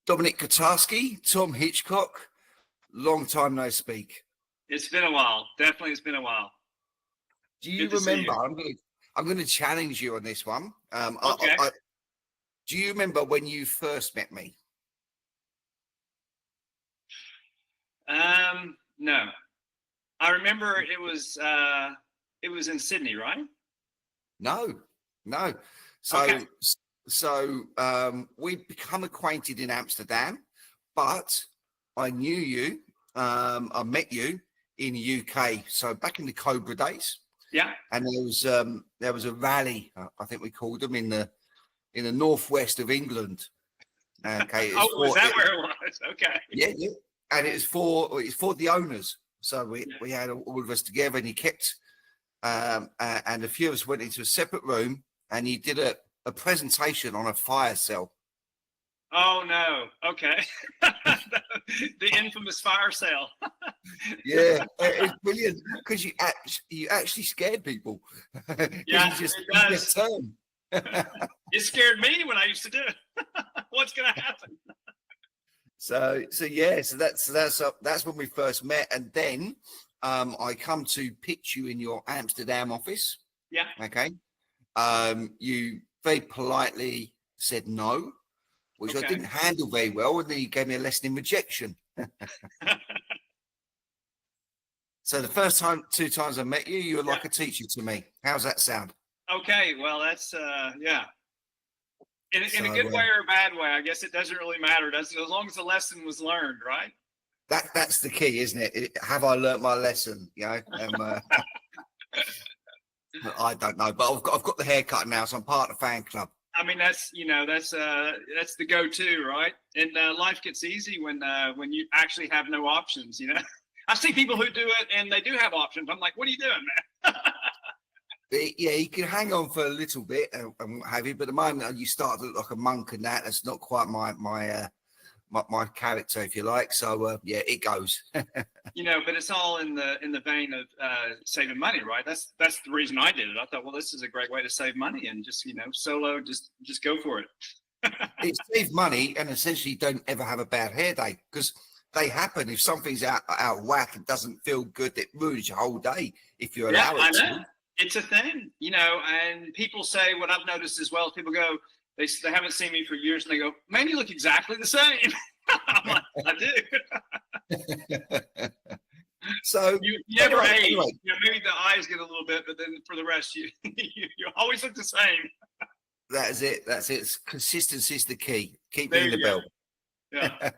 Dominic Kotarski, Tom Hitchcock, long time no speak. It's been a while. Definitely, it's been a while. Do you remember? I'm going to challenge you on this one. Okay. Do you remember when you first met me? No. I remember it was in Sydney, right? No. Okay. So we'd become acquainted in Amsterdam, but I knew you. I met you in the UK. So back in the Cobra days. Yeah. And there was a rally, I think we called them, in the northwest of England. Okay. Was that where it was? Okay. Yeah. And it's for the owners. So we had all of us together, and he kept and a few of us went into a separate room, and he did a presentation on a fire cell. Oh no. Okay. The infamous fire sale. Yeah, it's brilliant because you actually scared people. Yeah, it does. It scared me when I used to do it. What's going to happen? So that's when we first met, and then I come to pitch you in your Amsterdam office. Yeah. Okay. You very politely said no, which I didn't handle very well, and then you gave me a lesson in rejection. So the first two times I met you, you were like a teacher to me. How's that sound? Okay, well, that's yeah. In a good way or a bad way, I guess it doesn't really matter. As long as the lesson was learned, right? That's the key, isn't it? Have I learnt my lesson? You know, I don't know, but I've got the haircut now, so I'm part of the fan club. I mean, that's the go-to, right? And life gets easy when you actually have no options. You know, I see people who do it and they do have options. I'm like, what are you doing, man? Yeah, you can hang on for a little bit and what have you, but the moment you start to look like a monk and that's not quite my character, if you like. So yeah, it goes. You know, but it's all in the vein of saving money, right? That's the reason I did it. I thought, well, this is a great way to save money and just solo, just go for it. It saves money and essentially don't ever have a bad hair day, because they happen. If something's out of whack and doesn't feel good, it ruins your whole day if you allow it to. It's a thing, you know, and people say, what I've noticed as well, people go, they haven't seen me for years, and they go, man, you look exactly the same. I'm like, I do. So you never age. Anyway. You know, maybe the eyes get a little bit, but then for the rest, you always look the same. That is it. That's it. Consistency is the key. Keep ringing the bell. Yeah.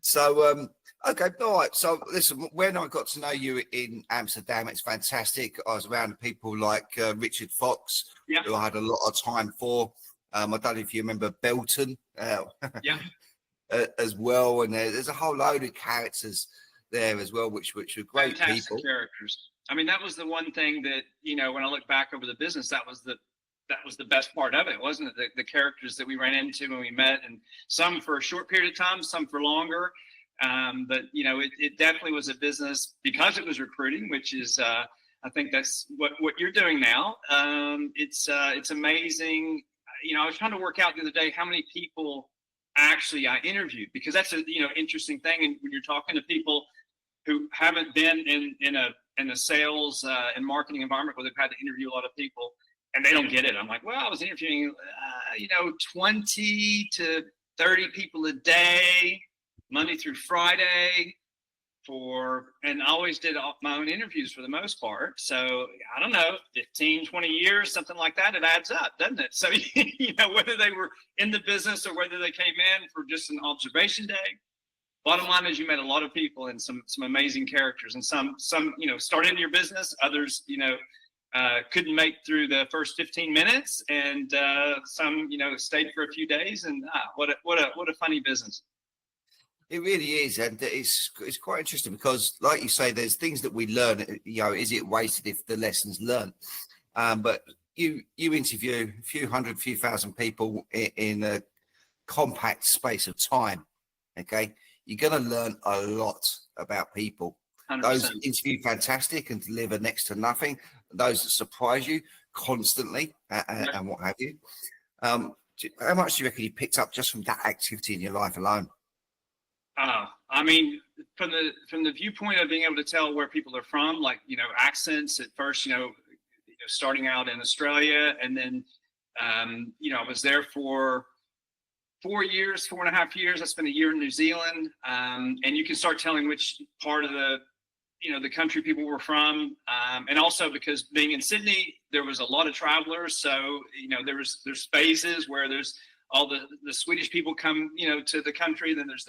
So okay, all right. So listen, when I got to know you in Amsterdam, it's fantastic. I was around people like Richard Fox, who I had a lot of time for. I don't know if you remember Belton, as well. And there's a whole load of characters there as well, which were great fantastic characters. I mean, that was the one thing that, you know, when I look back over the business, that was the best part of it, wasn't it? The characters that we ran into when we met, and some for a short period of time, some for longer. But you know, it definitely was a business because it was recruiting, which is I think that's what you're doing now. It's amazing. You know, I was trying to work out the other day how many people actually I interviewed, because that's a interesting thing. And when you're talking to people who haven't been in a sales and marketing environment where they've had to interview a lot of people, and they don't get it. I'm like, well, I was interviewing, 20 to 30 people a day, Monday through Friday, and I always did my own interviews for the most part. So I don't know, 15, 20 years, something like that, it adds up, doesn't it? So, whether they were in the business or whether they came in for just an observation day, bottom line is you met a lot of people and some amazing characters, and some started in your business, others, couldn't make through the first 15 minutes, and some stayed for a few days, and what a funny business. It really is, and it's quite interesting because, like you say, there's things that we learn. Is it wasted if the lessons learned? But you interview a few hundred, few thousand people in a compact space of time. Okay, you're going to learn a lot about people. 100%. Those that interview fantastic and deliver next to nothing. Those that surprise you constantly and what have you. How much do you reckon you picked up just from that activity in your life alone? I mean, from the viewpoint of being able to tell where people are from, like, accents at first, starting out in Australia, and then, I was there for 4.5 years. I spent a year in New Zealand, and you can start telling which part of the country people were from, and also because being in Sydney, there was a lot of travelers. So there's phases where there's all the Swedish people come to the country. Then there's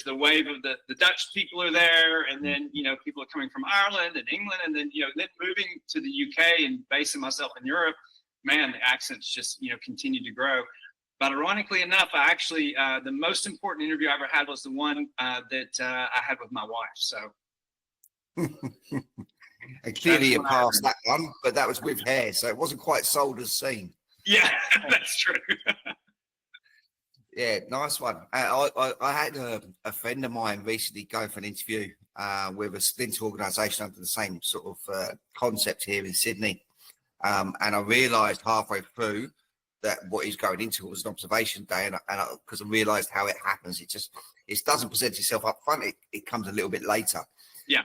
the wave of the Dutch people are there, and then people are coming from Ireland and England, and then then moving to the UK and basing myself in Europe. Man, the accents just continue to grow. But ironically enough, I actually the most important interview I ever had was the one that I had with my wife. So, and clearly you passed that one, but that was with hair, so it wasn't quite sold as seen. Yeah, that's true. Yeah, nice one. I had a friend of mine recently go for an interview with a splinter organisation under the same sort of concept here in Sydney, and I realised halfway through that what he's going into was an observation day, and because I realised how it happens, it doesn't present itself up front. It comes a little bit later. Yeah.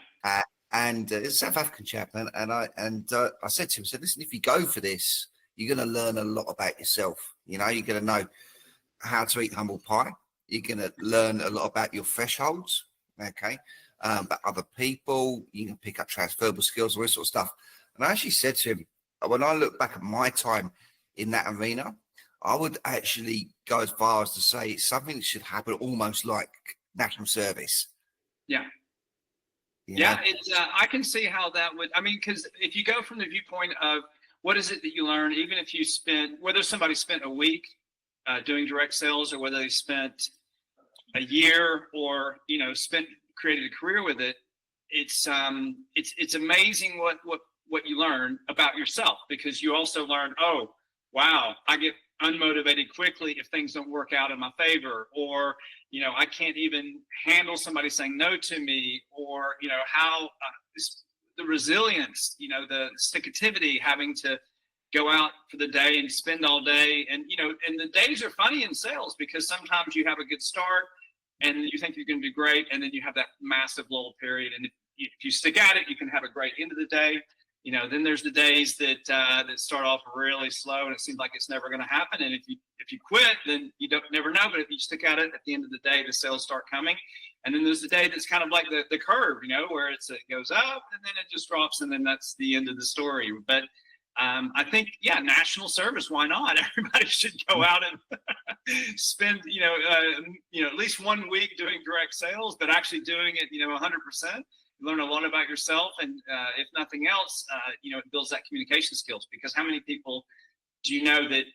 And it's a South African chap, and I said to him, listen, if you go for this, you're going to learn a lot about yourself. You're going to know how to eat humble pie. You're going to learn a lot about your thresholds, okay? About other people. You can pick up transferable skills, all this sort of stuff. And I actually said to him, when I look back at my time in that arena, I would actually go as far as to say it's something that should happen almost like national service. Yeah. Yeah, I can see how that would, because if you go from the viewpoint of what is it that you learn, even if you whether somebody spent a week doing direct sales, or whether they spent a year, or created a career with it, it's amazing what you learn about yourself, because you also learn, oh wow, I get unmotivated quickly if things don't work out in my favor, or I can't even handle somebody saying no to me, or how the resilience, the stick-tivity, having to go out for the day and spend all day. And, and the days are funny in sales, because sometimes you have a good start and you think you're going to do great, and then you have that massive lull period. And if you stick at it, you can have a great end of the day. Then there's the days that start off really slow, and it seems like it's never going to happen. And if you quit, then you never know. But if you stick at it, at the end of the day, the sales start coming. And then there's the day that's kind of like the curve, where it goes up and then it just drops, and then that's the end of the story. But I think, national service, why not? Everybody should go out and spend, at least 1 week doing direct sales, but actually doing it, 100%. Learn a lot about yourself, and if nothing else, it builds that communication skills. Because how many people do you know that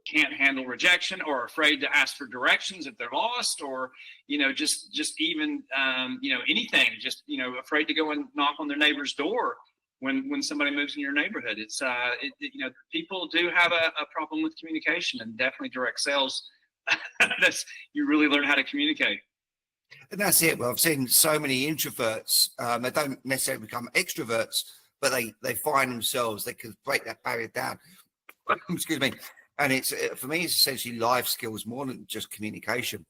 can't handle rejection, or are afraid to ask for directions if they're lost, or just even anything, just afraid to go and knock on their neighbor's door when somebody moves in your neighborhood? It's people do have a problem with communication, and definitely direct sales. You really learn how to communicate. And that's it. Well, I've seen so many introverts. They don't necessarily become extroverts, but they find themselves, they can break that barrier down. Excuse me. And it's, for me, it's essentially life skills more than just communication,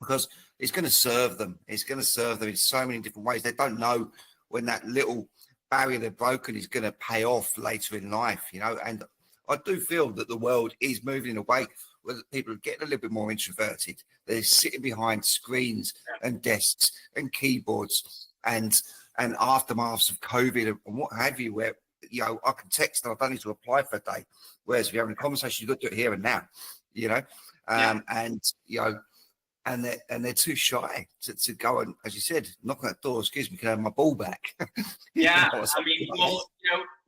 because it's going to serve them. It's going to serve them in so many different ways. They don't know when that little barrier they've broken is going to pay off later in life, And I do feel that the world is moving in a way where people are getting a little bit more introverted. They're sitting behind screens and desks and keyboards and aftermaths of COVID and what have you, where I can text and I don't need to apply for a day. Whereas if you're having a conversation, you've got to do it here and now, and they're too shy to go and, as you said, knock on that door. Excuse me, can I have my ball back? Yeah,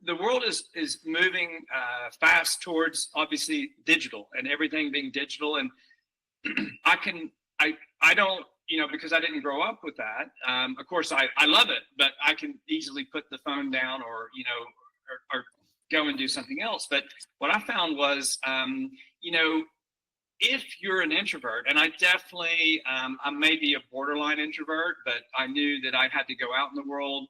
the world is moving fast towards, obviously, digital, and everything being digital. And I don't, because I didn't grow up with that. Of course, I love it, but I can easily put the phone down, or go and do something else. But what I found was, if you're an introvert, and I definitely, I may be a borderline introvert, but I knew that I had to go out in the world,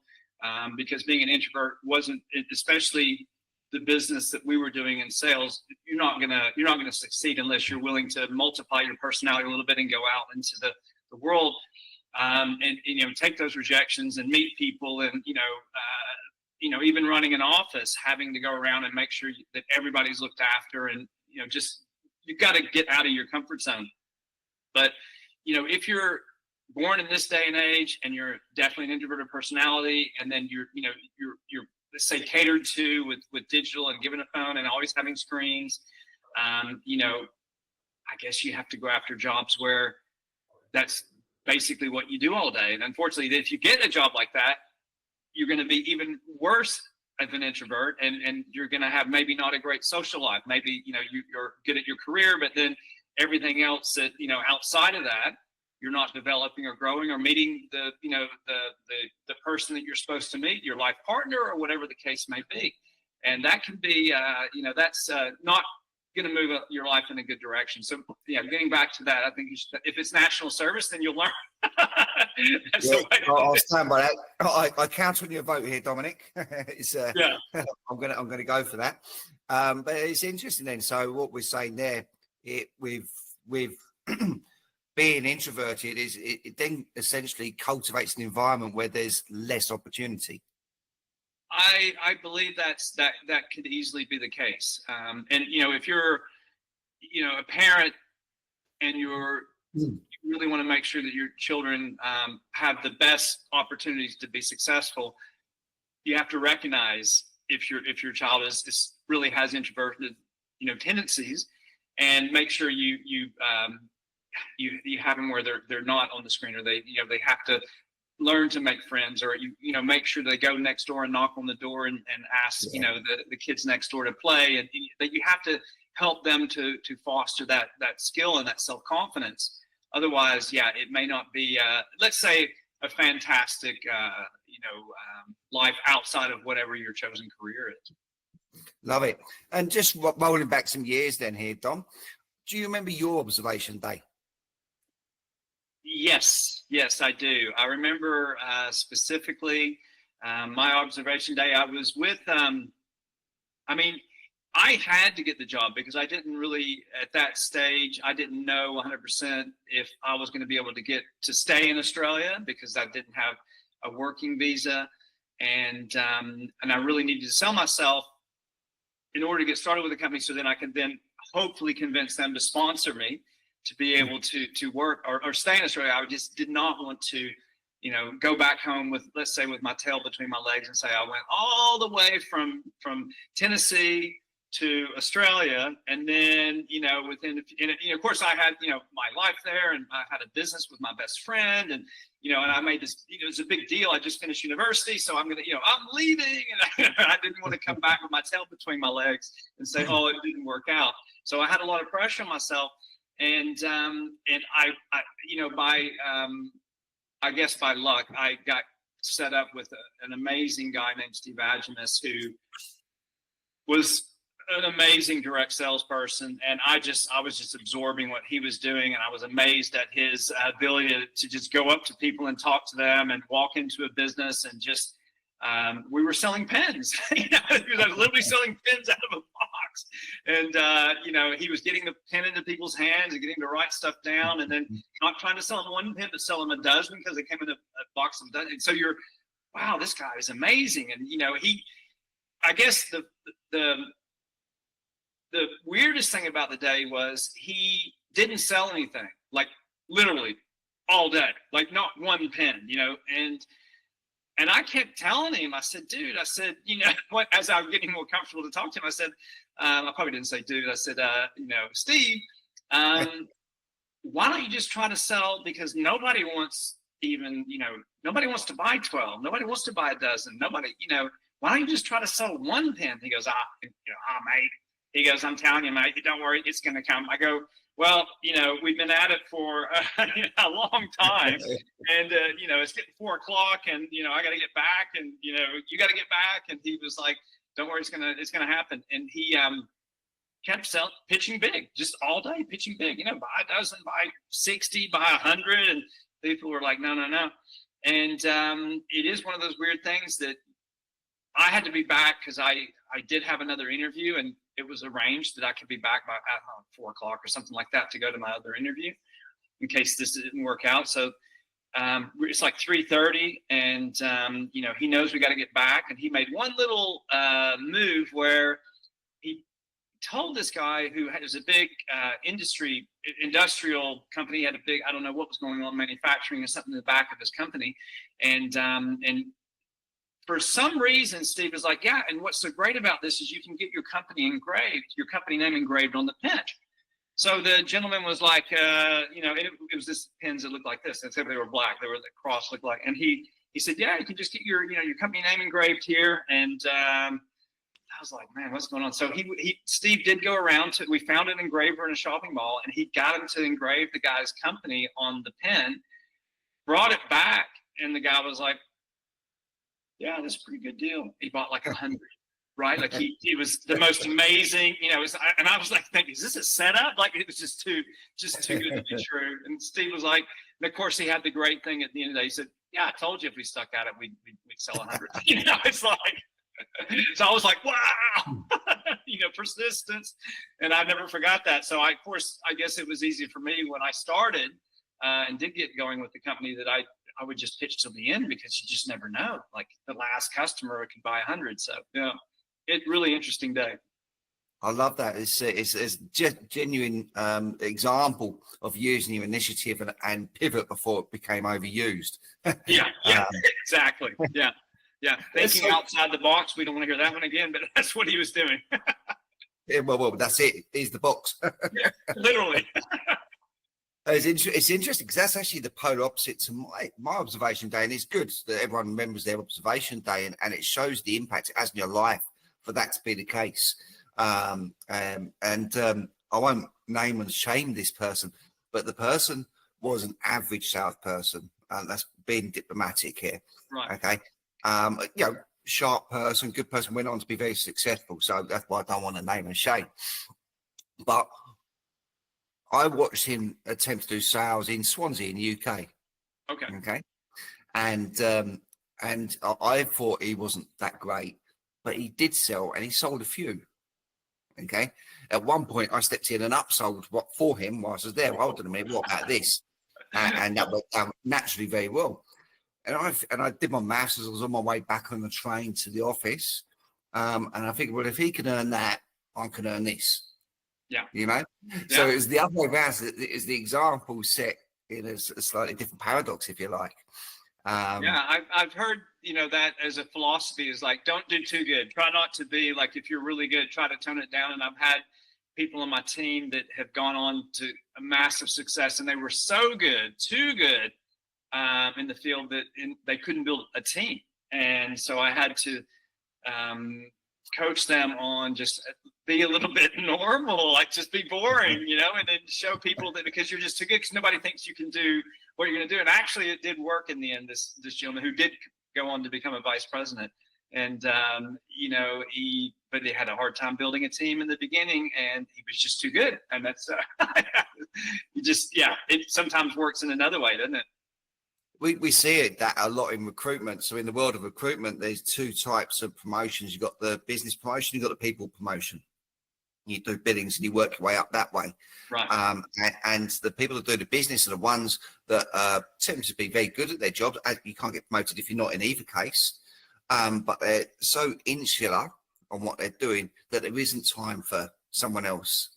because being an introvert wasn't, especially the business that we were doing in sales, you're not gonna succeed unless you're willing to multiply your personality a little bit and go out into the world, and take those rejections and meet people, and even running an office, having to go around and make sure that everybody's looked after, and just you've got to get out of your comfort zone. But if you're born in this day and age and you're definitely an introverted personality, and then you're let's say catered to with digital and given a phone and always having screens, I guess you have to go after jobs where that's basically what you do all day. And unfortunately, if you get a job like that, you're going to be even worse as an introvert, and you're going to have maybe not a great social life. Maybe you're good at your career, but then everything else that outside of that, you're not developing or growing or meeting the person that you're supposed to meet, your life partner, or whatever the case may be. And that can be that's not going to move your life in a good direction. So getting back to that, I think if it's national service, then you'll learn. I'll stand by that. I count on your vote here, Dominic. It's I'm gonna go for that. But it's interesting then. So what we're saying there, with being introverted, it then essentially cultivates an environment where there's less opportunity. I believe that could easily be the case. And if you're a parent and you really want to make sure that your children have the best opportunities to be successful, you have to recognize if your child is really has introverted tendencies, and make sure you have them where they're not on the screen, or they have to learn to make friends, or make sure they go next door and knock on the door and ask the kids next door to play, and that you have to help them to foster that skill and that self-confidence. Otherwise, it may not be let's say a fantastic life outside of whatever your chosen career is. Love it. And just rolling back some years then here, Dom, do you remember your observation day? Yes, I do. I remember specifically my observation day. I was with, I had to get the job because I didn't really, at that stage, I didn't know 100% if I was going to be able to stay in Australia, because I didn't have a working visa. And I really needed to sell myself in order to get started with the company, so then I could then hopefully convince them to sponsor me to be able to work or stay in Australia. I just did not want to, go back home with, let's say, with my tail between my legs and say I went all the way from Tennessee to Australia, and then of course I had my life there, and I had a business with my best friend, and and I made this, it was a big deal. I just finished university, so I'm gonna I'm leaving, and I didn't want to come back with my tail between my legs and say, oh, it didn't work out. So I had a lot of pressure on myself, and I I guess by luck I got set up with an amazing guy named Steve Agimus, who was an amazing direct salesperson, and I was just absorbing what he was doing, and I was amazed at his ability to just go up to people and talk to them, and walk into a business and just we were selling pens. I was literally selling pens out of a box, and he was getting the pen into people's hands and getting the right stuff down, and then not trying to sell them one pen, but sell them a dozen, because they came in a box of a dozen. And so you're, wow, this guy is amazing. And I guess the weirdest thing about the day was he didn't sell anything, like literally all day, like not one pen, and I kept telling him, I said, dude, what, as I was getting more comfortable to talk to him, I said, I probably didn't say dude, I said, Steve, why don't you just try to sell, because nobody wants nobody wants to buy 12, nobody wants to buy a dozen, nobody, why don't you just try to sell one pen? He goes, mate. He goes, I'm telling you, mate, don't worry, it's going to come. I go, well, we've been at it for a long time, and it's getting 4:00, and I got to get back, and you got to get back. And he was like, don't worry, it's gonna happen. And he kept pitching big, just all day pitching big. Buy a dozen, buy 60, buy 100, and people were like, no. And it is one of those weird things that I had to be back because I did have another interview, and it was arranged that I could be back by at 4 o'clock or something like that to go to my other interview in case this didn't work out. So it's like 3:30, and he knows we got to get back, and he made one little move where he told this guy who was a big industrial company, had a big, I don't know what was going on, manufacturing or something in the back of his company, and for some reason, Steve was like, yeah, and what's so great about this is you can get your company name engraved on the pen. So the gentleman was like, it was this pens that looked like this, except they were black. They were the cross looked like, and he said, yeah, you can just get your company name engraved here. And I was like, man, what's going on? So Steve did go around we found an engraver in a shopping mall, and he got him to engrave the guy's company on the pen, brought it back, and the guy was like, yeah, that's a pretty good deal. He bought like 100. Right, like he was the most amazing, and I was like thinking, is this a setup? Like it was just too good to be true. And Steve was like, and of course he had the great thing at the end of the day. He said, "Yeah, I told you if we stuck at it, we'd sell 100." It's like, so I was like, wow, persistence, and I never forgot that. So I guess it was easy for me when I started and did get going with the company that I would just pitch till the end because you just never know. Like the last customer could buy 100. So yeah. It really interesting day. I love that. It's genuine example of using your initiative and pivot before it became overused. Yeah, exactly. Yeah. Thinking outside the box. We don't want to hear that one again, but that's what he was doing. Yeah, well, that's it. Here's the box. Yeah, literally. It's interesting because that's actually the polar opposite to my observation day, and it's good that everyone remembers their observation day, and it shows the impact it has in your life for that to be the case. I won't name and shame this person, but the person was an average salesperson, and that's being diplomatic here. Right. Okay. Sharp person, good person, went on to be very successful. So that's why I don't want to name and shame. But I watched him attempt to do sales in Swansea in the UK. Okay. And I thought he wasn't that great, but he did sell, and he sold a few. Okay. At one point, I stepped in and upsold what for him whilst I was there. Hold on a minute, what about this? And that went down naturally very well. And I did my maths as I was on my way back on the train to the office. And I figured, well, if he can earn that, I can earn this. Yeah. Yeah. So it was the other way around. It's the example set in a slightly different paradox, if you like. I've heard, that as a philosophy is like, don't do too good. Try not to be like, if you're really good, try to tone it down. And I've had people on my team that have gone on to a massive success, and they were so good, too good in the field that they couldn't build a team. And so I had to coach them on just be a little bit normal, like just be boring, and then show people that because you're just too good, because nobody thinks you can do what you're going to do. And actually it did work in the end. This gentleman who did go on to become a vice president, and but they had a hard time building a team in the beginning, and he was just too good. And that's it sometimes works in another way, doesn't it? We see it that a lot in recruitment. So in the world of recruitment, there's two types of promotions. You've got the business promotion, you've got the people promotion. You do billings and you work your way up that way. Right. And the people that do the business are the ones that tend to be very good at their jobs. You can't get promoted if you're not in either case. But they're so insular on what they're doing that there isn't time for someone else.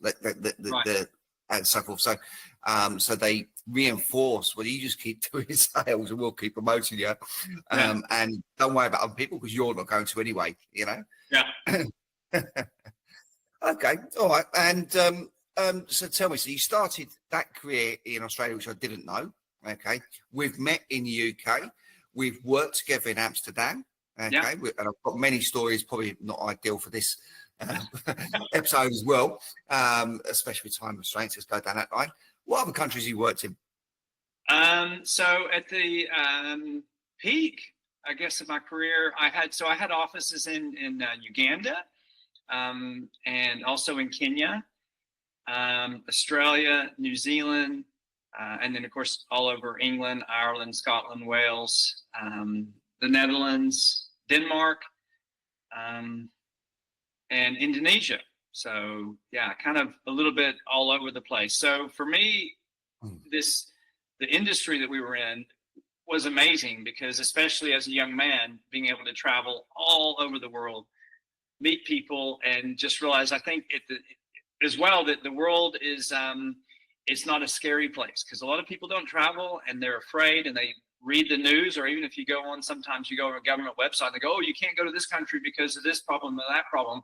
And so forth. So they reinforce, well, you just keep doing sales and we'll keep promoting you. And don't worry about other people because you're not going to anyway, Yeah. Okay. All right. And so tell me, so you started that career in Australia, which I didn't know. Okay. We've met in the UK. We've worked together in Amsterdam. Okay. Yeah. And I've got many stories, probably not ideal for this episode as well, especially with time restraints. Let's go down that line. What other countries have you worked in? So at the peak, I guess, of my career, I had offices in Uganda, and also in Kenya, Australia, New Zealand, and then of course all over England, Ireland, Scotland, Wales, the Netherlands, Denmark, and Indonesia. So yeah, kind of a little bit all over the place. So for me, the industry that we were in was amazing, because especially as a young man, being able to travel all over the world, meet people, and just realize, I think as well, that the world is it's not a scary place, because a lot of people don't travel and they're afraid, and they read the news, or even if you go on, sometimes you go on a government website and they go, oh, you can't go to this country because of this problem or that problem.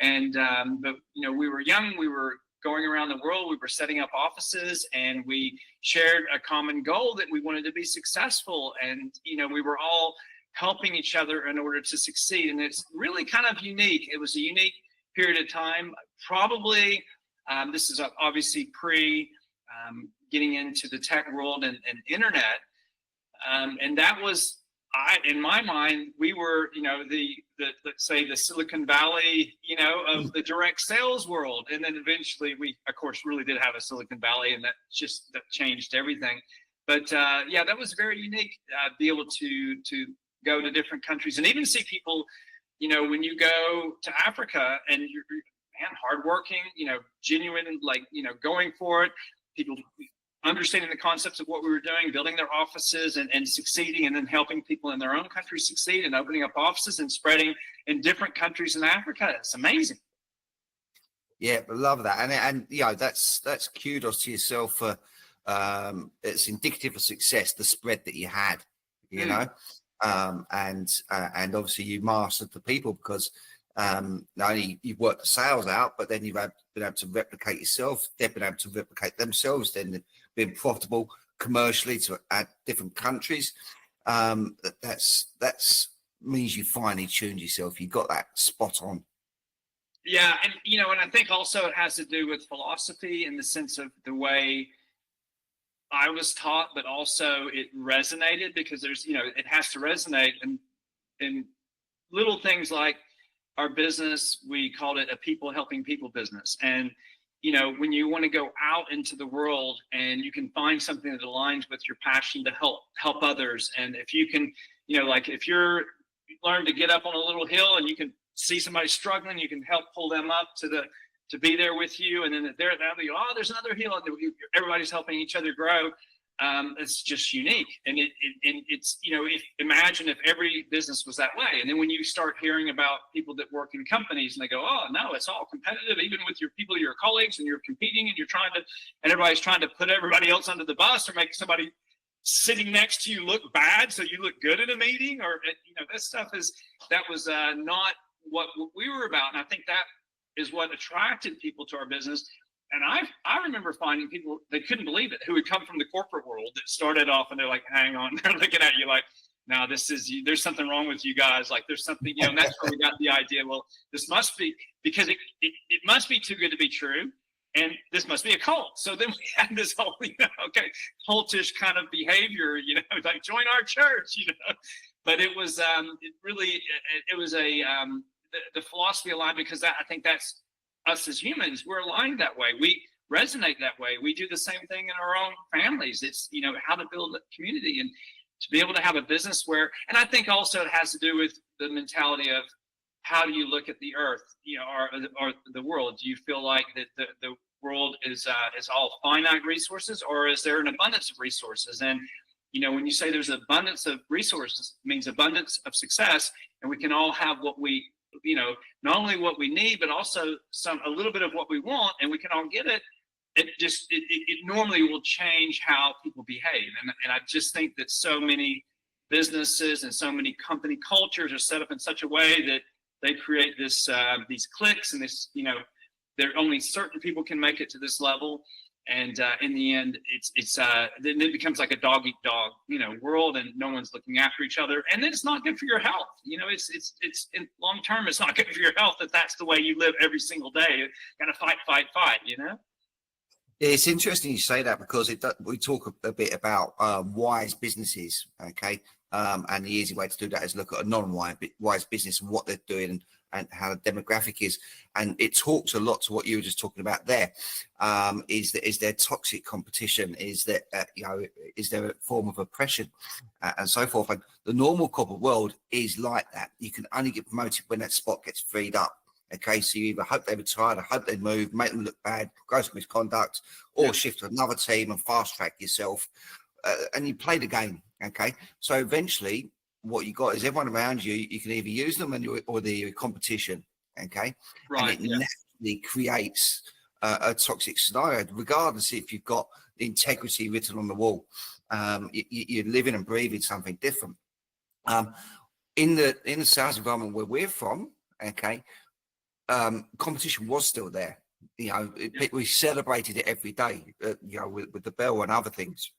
And but we were young, we were going around the world, we were setting up offices, and we shared a common goal that we wanted to be successful, and we were all helping each other in order to succeed. And it's really kind of unique. It was a unique period of time. Probably this is obviously pre getting into the tech world and internet. And that was, in my mind, we were, the let's say the Silicon Valley, of the direct sales world. And then eventually we, of course, really did have a Silicon Valley, and that changed everything. But yeah, that was very unique, be able to go to different countries and even see people, when you go to Africa and you're, man, hardworking, genuine, like, going for it, people understanding the concepts of what we were doing, building their offices and succeeding, and then helping people in their own country succeed, and opening up offices and spreading in different countries in Africa. It's amazing. Yeah, I love that. And that's kudos to yourself for it's indicative of success, the spread that you had, and obviously you mastered the people, because not only you've worked the sales out, but then you've been able to replicate yourself. They've been able to replicate themselves, then been profitable commercially at different countries. That's means you finely tuned yourself. You got that spot on. Yeah, and and I think also it has to do with philosophy, in the sense of the way I was taught, but also it resonated, because there's it has to resonate in little things like our business. We called it a people helping people business. And when you want to go out into the world and you can find something that aligns with your passion to help others, and if you can, like if you learn to get up on a little hill and you can see somebody struggling, you can help pull them up to be there with you, and then they're oh, there's another hill, and everybody's helping each other grow. It's just unique, and it's imagine if every business was that way. And then when you start hearing about people that work in companies and they go, oh no, it's all competitive, even with your colleagues, and you're competing, and and everybody's trying to put everybody else under the bus, or make somebody sitting next to you look bad so you look good in a meeting, or this stuff that was not what we were about. And I think that is what attracted people to our business. And I remember finding people, they couldn't believe it, who had come from the corporate world, that started off and they're like, hang on, they're looking at you like, no, there's something wrong with you guys. Like there's something, and that's where we got the idea. Well, this must be, because it must be too good to be true. And this must be a cult. So then we had this whole, cultish kind of behavior, like join our church, But it was, it was the philosophy aligned, because I think that's us as humans. We're aligned that way. We resonate that way. We do the same thing in our own families. It's, how to build a community, and to be able to have a business where, and I think also it has to do with the mentality of how do you look at the earth, or the world? Do you feel like that the world is all finite resources, or is there an abundance of resources? And, when you say there's abundance of resources, it means abundance of success, and we can all have what we, not only what we need, but also a little bit of what we want, and we can all get it. It normally will change how people behave. And I just think that so many businesses and so many company cultures are set up in such a way that they create these cliques, and this, there only certain people can make it to this level. And in the end, then it becomes like a dog eat dog, world, and no one's looking after each other. And then it's not good for your health. It's in long term, it's not good for your health that's the way you live every single day. You gotta fight. Yeah, it's interesting you say that, because we talk a bit about wise businesses. Okay, And the easy way to do that is look at a non-wise business and what they're doing and how the demographic is. And it talks a lot to what you were just talking about there. Is there toxic competition? Is there, is there a form of oppression and so forth? And the normal corporate world is like that. You can only get promoted when that spot gets freed up. Okay, so you either hope they retire, hope they move, make them look bad, gross misconduct, or shift to another team and fast track yourself. And you play the game. Okay, so eventually what you got is everyone around you, you can either use them or they're competition. Okay, Right. and it naturally creates a toxic scenario, regardless if you've got the integrity written on the wall. You're living and breathing something different. In the sales environment where we're from, okay, competition was still there. We celebrated it every day. With the bell and other things.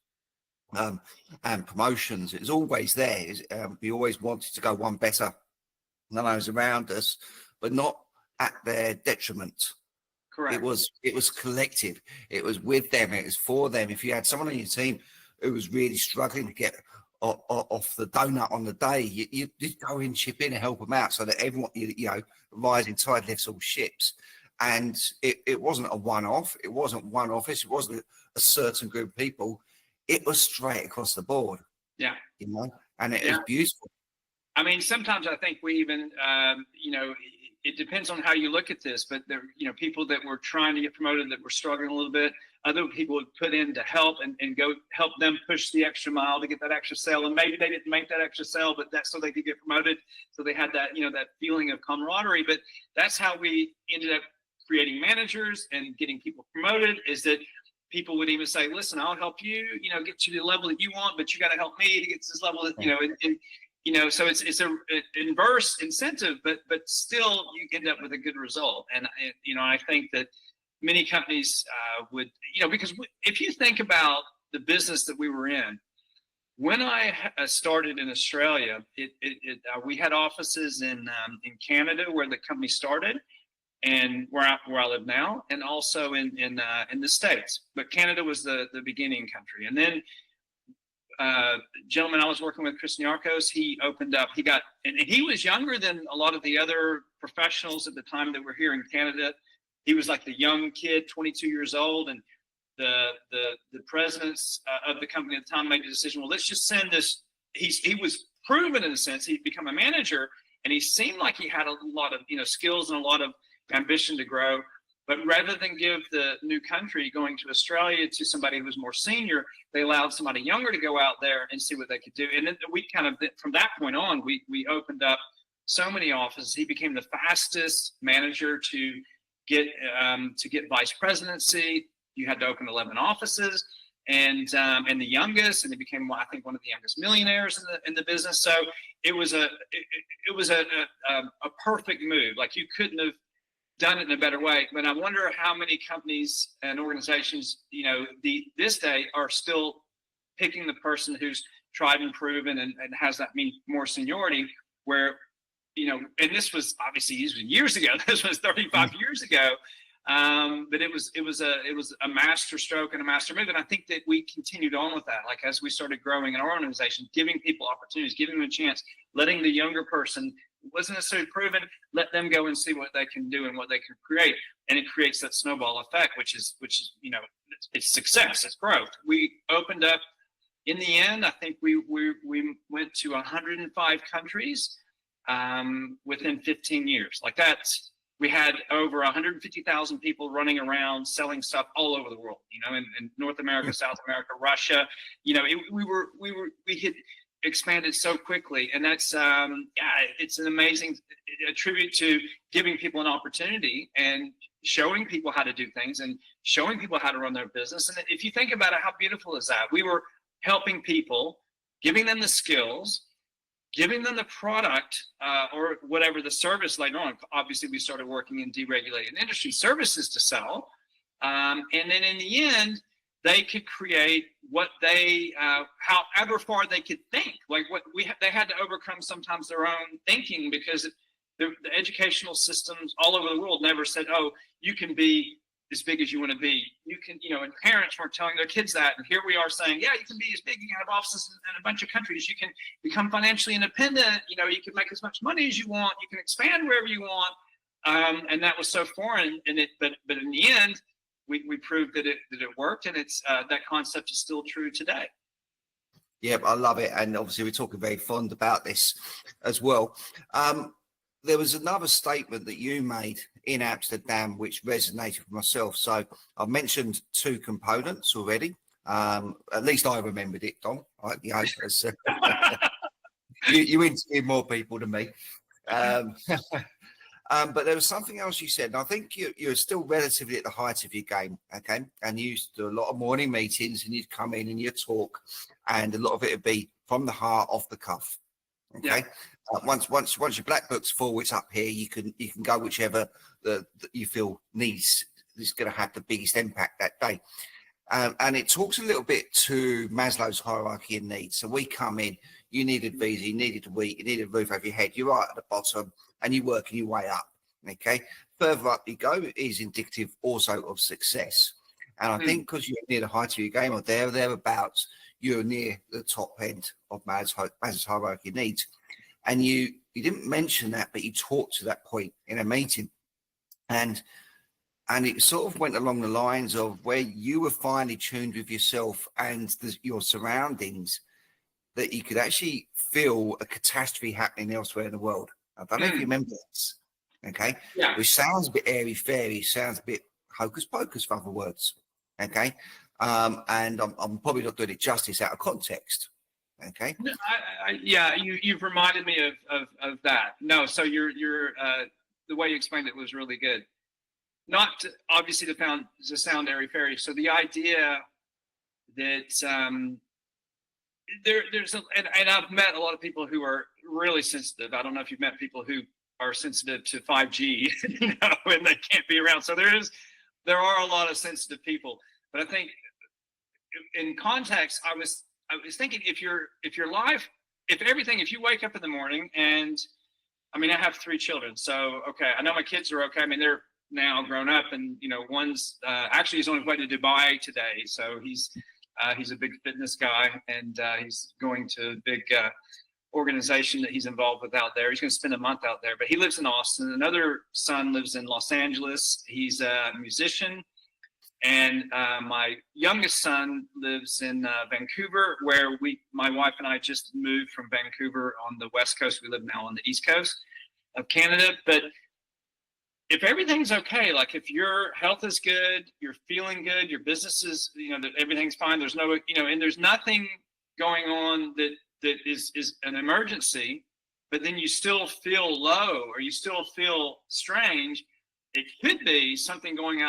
And promotions, it was always there. We always wanted to go one better than those around us, but not at their detriment. Correct. It was collective. It was with them. It was for them. If you had someone on your team who was really struggling to get off the donut on the day, you go in, chip in, and help them out, so that everyone, rising tide lifts all ships. And it wasn't a one-off. It wasn't one office. It wasn't a certain group of people. It was straight across the board. Yeah. And it was beautiful. I mean, sometimes I think we even, it depends on how you look at this, but there, people that were trying to get promoted that were struggling a little bit, other people would put in to help and go help them push the extra mile to get that extra sale. And maybe they didn't make that extra sale, but that's so they could get promoted. So they had that, that feeling of camaraderie. But that's how we ended up creating managers and getting people promoted, is that people would even say, listen, I'll help you, get to the level that you want, but you got to help me to get to this level that, so it's an inverse incentive, but still you end up with a good result. And, I think that many companies would, because if you think about the business that we were in, when I started in Australia, we had offices in Canada where the company started, and where I live now, and also in the States. But Canada was the beginning country. And then gentleman I was working with, Chris Niarchos, he opened up, and he was younger than a lot of the other professionals at the time that were here in Canada. He was like the young kid, 22 years old, and the presidents of the company at the time made the decision, well, let's just send this. He was proven in a sense. He'd become a manager, and he seemed like he had a lot of skills and a lot of ambition to grow. But rather than give the new country going to Australia to somebody who was more senior, they allowed somebody younger to go out there and see what they could do. And then we from that point on, we opened up so many offices. He became the fastest manager to get vice presidency. You had to open 11 offices, and the youngest, and he became, I think, one of the youngest millionaires in the business. So it was a perfect move. Like, you couldn't have done it in a better way. But I wonder how many companies and organizations, this day are still picking the person who's tried and proven and has that more seniority, where, and this was obviously years ago. This was 35 years ago. But it was a master stroke and a master move. And I think that we continued on with that. Like, as we started growing in our organization, giving people opportunities, giving them a chance, letting the younger person, wasn't necessarily proven, let them go and see what they can do and what they can create. And it creates that snowball effect, which is, it's success, it's growth. We opened up, in the end, I think we went to 105 countries within 15 years. Like, we had over 150,000 people running around selling stuff all over the world, in North America, South America, Russia. We had expanded so quickly, and that's it's an amazing tribute to giving people an opportunity and showing people how to do things and showing people how to run their business. And if you think about it, how beautiful is that? We were helping people, giving them the skills, giving them the product or whatever the service later on. Obviously, we started working in deregulated industry services to sell, and then in the end, they could create what they, however far they could think. Like, they had to overcome sometimes their own thinking, because the educational systems all over the world never said, oh, you can be as big as you want to be. You can, and parents weren't telling their kids that. And here we are saying, yeah, you can be as big, you can have offices in a bunch of countries. You can become financially independent. You can make as much money as you want. You can expand wherever you want. And that was so foreign. But in the end, we proved that it worked. And it's that concept is still true today. Yeah, I love it. And obviously we're talking very fond about this as well. There was another statement that you made in Amsterdam which resonated with myself. So I've mentioned 2 components already. At least I remembered it, Dom. As, you interview more people than me. But there was something else you said, and I think you're still relatively at the height of your game, okay? And you used to do a lot of morning meetings, and you'd come in and you'd talk, and a lot of it would be from the heart, off the cuff, okay? Yeah. Once your black book's full, it's up here. You can go whichever that you feel is going to have the biggest impact that day. And it talks a little bit to Maslow's hierarchy of needs. So we come in, you needed visa, you needed to eat, you needed a roof over your head. You're right at the bottom, and you work your way up. Okay, further up you go is indicative also of success. And I think because you're near the height of your game, or thereabouts, you're near the top end of Maslow's hierarchy of needs. And you didn't mention that, but you talked to that point in a meeting, and it sort of went along the lines of where you were finely tuned with yourself and your surroundings, that you could actually feel a catastrophe happening elsewhere in the world. I don't know if you remember this, okay? Yeah. Which sounds a bit airy-fairy, sounds a bit hocus-pocus, for other words, okay? And I'm probably not doing it justice out of context, okay? No, you've reminded me of that. No, so you're the way you explained it was really good. Not obviously to sound airy-fairy. So the idea that and I've met a lot of people who are really sensitive. I don't know if you've met people who are sensitive to 5G, and they can't be around. So there are a lot of sensitive people. But I think in context, I was thinking if you wake up in the morning, and I mean, I have 3 children, so okay, I know my kids are okay. I mean, they're now grown up, and one's actually he's on his way to Dubai today, so he's a big fitness guy, and he's going to a big organization that he's involved with out there. He's going to spend a month out there, but he lives in Austin. Another son lives in Los Angeles. He's a musician. And my youngest son lives in Vancouver, where my wife and I just moved from Vancouver on the West Coast. We live now on the East Coast of Canada. But if everything's okay, like if your health is good, you're feeling good, your business is, that everything's fine. There's no, and there's nothing going on that is an emergency, but then you still feel low or you still feel strange. It could be something going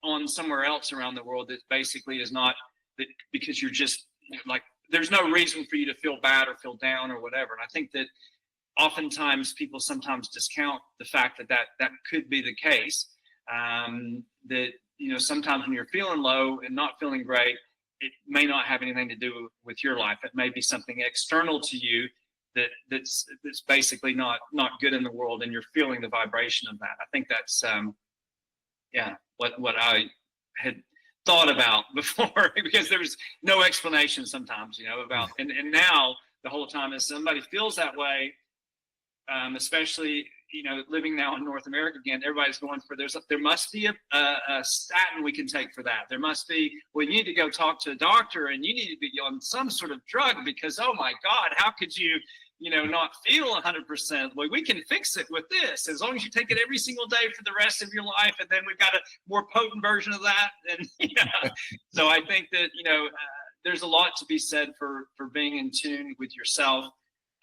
on somewhere else around the world that basically is not that, because you're just like, there's no reason for you to feel bad or feel down or whatever. And I think that oftentimes people sometimes discount the fact that could be the case. That, sometimes when you're feeling low and not feeling great, it may not have anything to do with your life. It may be something external to you that's basically not good in the world, and you're feeling the vibration of that. I think that's what I had thought about before, because there was no explanation sometimes, about, and now the whole time as somebody feels that way, especially, living now in North America again, everybody's going for, there must be a statin we can take for that. There must be, well, you need to go talk to a doctor, and you need to be on some sort of drug because, oh my God, how could you, not feel 100%? Well, we can fix it with this, as long as you take it every single day for the rest of your life. And then we've got a more potent version of that. And, so I think that, there's a lot to be said for being in tune with yourself.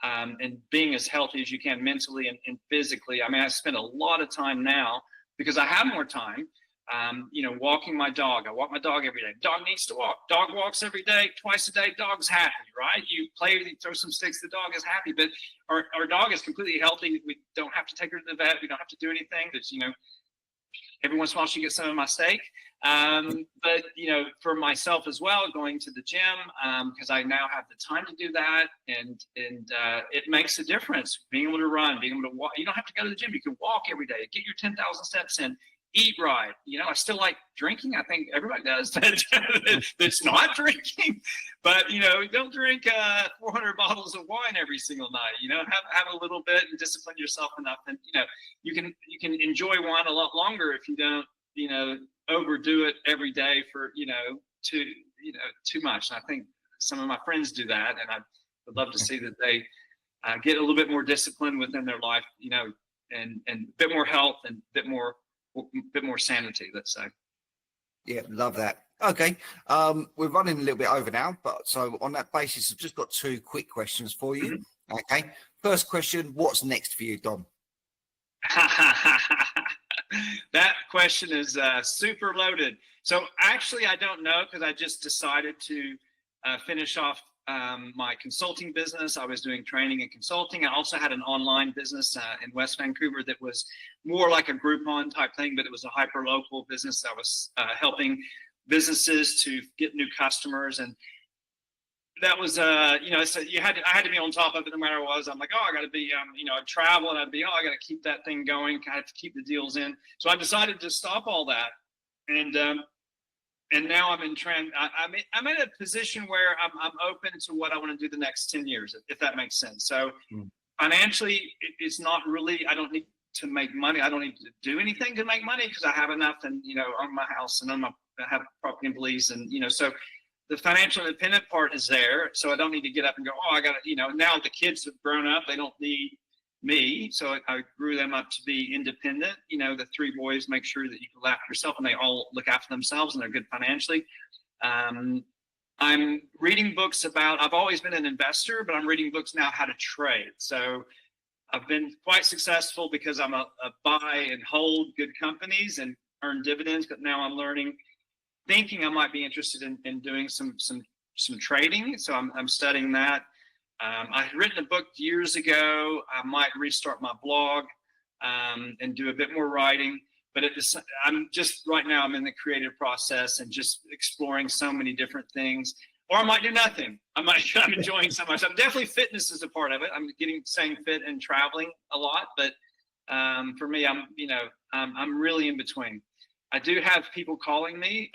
And being as healthy as you can mentally and physically. I mean, I spend a lot of time now because I have more time, walking my dog. I walk my dog every day. Dog needs to walk. Dog walks every day, twice a day. Dog's happy, right? You play with it, throw some sticks, the dog is happy. But our dog is completely healthy. We don't have to take her to the vet. We don't have to do anything. That's, every once in a while she gets some of my steak. But, for myself as well, going to the gym, because I now have the time to do that. And it makes a difference being able to run, being able to walk. You don't have to go to the gym. You can walk every day, get your 10,000 steps in. eat right. I still like drinking. I think everybody does that's not drinking, but don't drink 400 bottles of wine every single night. Have a little bit and discipline yourself enough, and you can enjoy wine a lot longer if you don't overdo it every day for too much. And I think some of my friends do that, and I would love to see that they get a little bit more discipline within their life, and a bit more health and a bit more sanity, let's say. Yeah, love that. Okay, we're running a little bit over now, but so on that basis, I've just got 2 quick questions for you. Mm-hmm. Okay, first question: what's next for you, Dom? That question is super loaded. So actually, I don't know, because I just decided to finish off my consulting business. I was doing training and consulting. I also had an online business in West Vancouver that was more like a Groupon type thing, but it was a hyper local business. I was helping businesses to get new customers, and that was so I had to be on top of it no matter what it was. I'm like, I got to be I'd travel, and I'd be I got to keep that thing going. I have to keep the deals in. So I decided to stop all that, and now I'm in trend. I'm in a position where I'm open to what I want to do the next 10 years, if that makes sense. So financially, it's not really. I don't need to make money. I don't need to do anything to make money, because I have enough, and own my house, and I have property and police, and so. The financial independent part is there, so I don't need to get up and go, I got to, now the kids have grown up, they don't need me. So I grew them up to be independent. The 3 boys, make sure that you can look after yourself, and they all look after themselves, and they're good financially. I'm reading books I've always been an investor, but I'm reading books now how to trade. So I've been quite successful because I'm a buy and hold good companies and earn dividends, but now I'm thinking I might be interested in doing some trading. So I'm studying that. I had written a book years ago. I might restart my blog and do a bit more writing. But I'm in the creative process and just exploring so many different things. Or I might do nothing. I'm enjoying so much. Definitely fitness is a part of it. I'm staying fit and traveling a lot. But for me, I'm really in between. I do have people calling me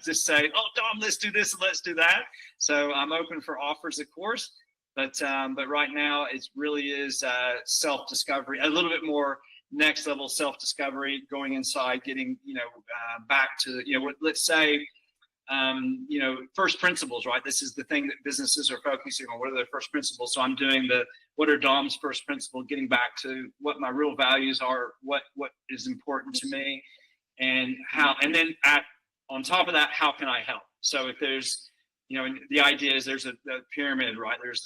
to say, Dom, let's do this and let's do that. So I'm open for offers, of course. But right now, it really is self-discovery, a little bit more next level self-discovery, going inside, getting, back to, let's say, first principles, right? This is the thing that businesses are focusing on. What are their first principles? So I'm doing what are Dom's first principle, getting back to what my real values are, what is important to me. And then on top of that, how can I help? So if there's, the idea is there's a pyramid, right? There's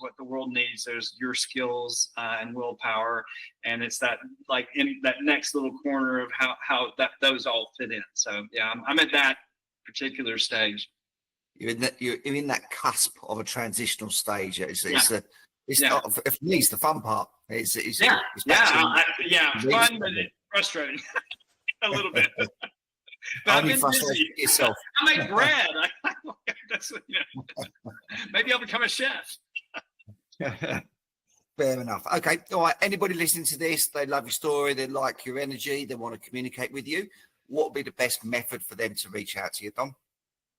what the world needs. There's your skills and willpower, and it's that in that next little corner of how those all fit in. So yeah, I'm at that particular stage. You're in that cusp of a transitional stage. It's for me, it's the fun part. It's fun, but it's frustrating. A little bit. Only frustrated yourself. I make bread. That's maybe I'll become a chef. Fair enough. Okay. All right. Anybody listening to this, they love your story, they like your energy, they want to communicate with you. What would be the best method for them to reach out to you, Dom?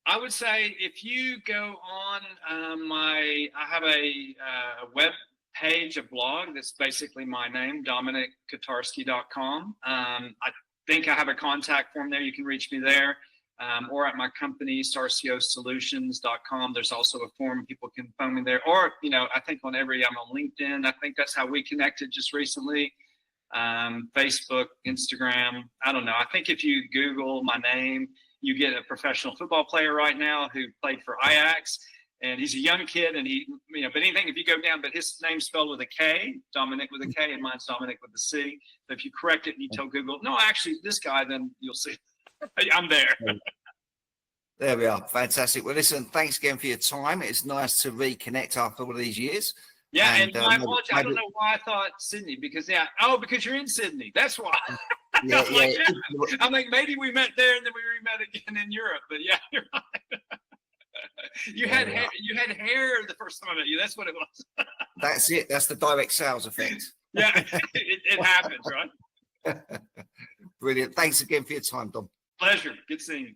I would say if you go on I have a web page, a blog that's basically my name, DominicKotarski.com. I think I have a contact form there. You can reach me there, or at my company, starciosolutions.com. There's also a form. People can phone me there, or I think I'm on LinkedIn. I think that's how we connected just recently. Facebook, Instagram. I don't know. I think if you Google my name, you get a professional football player right now who played for Ajax. And he's a young kid, and but anything, if you go down, but his name's spelled with a K, Dominic with a K, and mine's Dominic with a C. So if you correct it and you tell Google, no, actually, this guy, then you'll see. I'm there. There we are. Fantastic. Well, listen, thanks again for your time. It's nice to reconnect after all of these years. Yeah, and my apologies. I don't know why I thought Sydney, because because you're in Sydney. That's why. I'm like, maybe we met there, and then we met again in Europe. But yeah, you're right. You had hair the first time I met you. That's what it was. That's it. That's the direct sales effect. Yeah, it happens, right? Brilliant. Thanks again for your time, Dom. Pleasure. Good seeing you.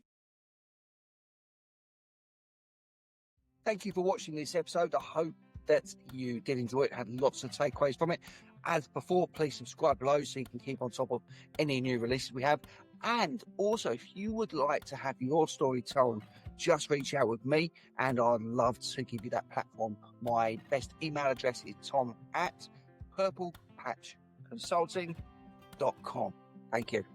Thank you for watching this episode. I hope that you did enjoy it, had lots of takeaways from it. As before, please subscribe below so you can keep on top of any new releases we have. And also, if you would like to have your story told, just reach out with me and I'd love to give you that platform. My best email address is tom@purplepatchconsulting.com. Thank you.